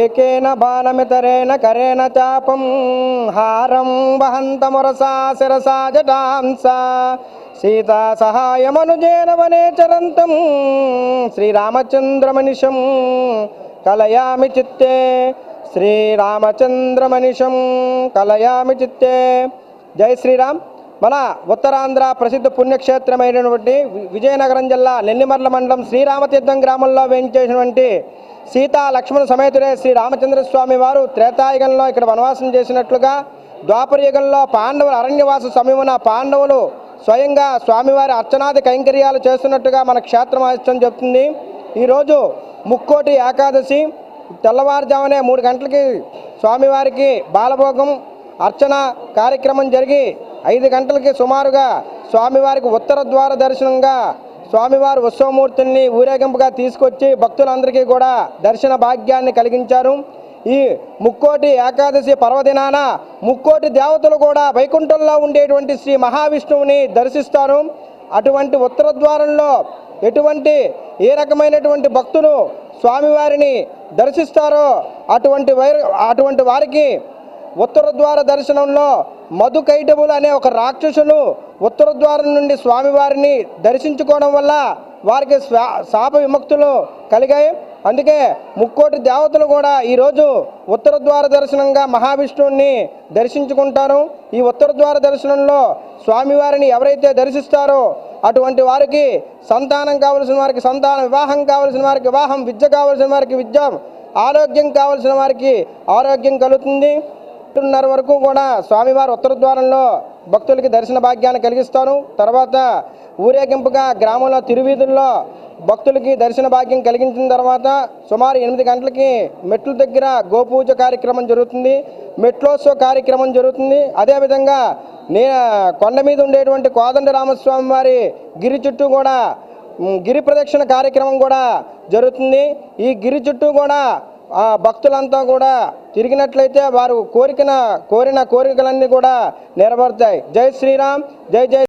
ఏకేన బాణమితరేణ కరేణ చాపం హారం వహంతమురసా శిరసా జటాంస సీతా సహాయమనుజేన వనే చరంతం శ్రీరామచంద్రమనిషం కలయామి చిత్తే శ్రీరామచంద్రమనిషం కలయామి చిత్తే. జై శ్రీరామ్. మన ఉత్తరాంధ్ర ప్రసిద్ధ పుణ్యక్షేత్రమైనటువంటి విజయనగరం జిల్లా నెల్లిమర్ల మండలం శ్రీరామతీర్థం గ్రామంలో వేయించేసినటువంటి సీతా లక్ష్మణ సమేతుడే శ్రీ రామచంద్రస్వామి వారు త్రేతాయుగంలో ఇక్కడ వనవాసం చేసినట్లుగా ద్వాపరయుగంలో పాండవులు అరణ్యవాస సమయమున పాండవులు స్వయంగా స్వామివారి అర్చనాది కైంకర్యాలు చేస్తున్నట్టుగా మన క్షేత్రం ఆశ్చర్యం చెప్తుంది. ఈరోజు ముక్కోటి ఏకాదశి తెల్లవారుజామునే 3 గంటలకి స్వామివారికి బాలభోగం అర్చన కార్యక్రమం జరిగి 5 గంటలకి సుమారుగా స్వామివారికి ఉత్తర ద్వార దర్శనంగా స్వామివారు ఉత్సవమూర్తుల్ని ఊరేగింపుగా తీసుకొచ్చి భక్తులందరికీ కూడా దర్శన భాగ్యాన్ని కలిగించారు. ఈ ముక్కోటి ఏకాదశి పర్వదినాన ముక్కోటి దేవతలు కూడా వైకుంఠంలో ఉండేటువంటి శ్రీ మహావిష్ణువుని దర్శిస్తారు. అటువంటి ఉత్తర ద్వారంలో ఏ రకమైనటువంటి భక్తులు స్వామివారిని దర్శిస్తారో అటువంటి వారికి ఉత్తర ద్వార దర్శనంలో మధుకైటబులు అనే ఒక రాక్షసులు ఉత్తర ద్వారం నుండి స్వామివారిని దర్శించుకోవడం వల్ల వారికి శాప విముక్తులు కలిగాయి. అందుకే ముక్కోటి దేవతలు కూడా ఈరోజు ఉత్తర ద్వార దర్శనంగా మహావిష్ణువుని దర్శించుకుంటారు. ఈ ఉత్తర ద్వార దర్శనంలో స్వామివారిని ఎవరైతే దర్శిస్తారో అటువంటి వారికి సంతానం కావలసిన వారికి సంతానం, వివాహం కావలసిన వారికి వివాహం, విద్య కావలసిన వారికి విద్య, ఆరోగ్యం కావలసిన వారికి ఆరోగ్యం కలుగుతుంది. 8:30 వరకు కూడా స్వామివారు ఉత్తర ద్వారంలో భక్తులకి దర్శన భాగ్యాన్ని కలిగిస్తారు. తర్వాత ఊరేగింపుగా గ్రామంలో తిరువీధుల్లో భక్తులకి దర్శన భాగ్యం కలిగించిన తర్వాత సుమారు 8 గంటలకి మెట్ల దగ్గర గోపూజ కార్యక్రమం జరుగుతుంది, మెట్లోత్సవ కార్యక్రమం జరుగుతుంది. అదేవిధంగా కొండ మీద ఉండేటువంటి కోదండరామస్వామి వారి గిరి చుట్టూ కూడా గిరి ప్రదక్షిణ కార్యక్రమం కూడా జరుగుతుంది. ఈ గిరి చుట్టూ కూడా భక్తులంతా కూడా తిరిగినట్లయితే వారు కోరిన కోరికలన్నీ కూడా నెరవేరుతాయి. జై శ్రీరామ్. జై జై.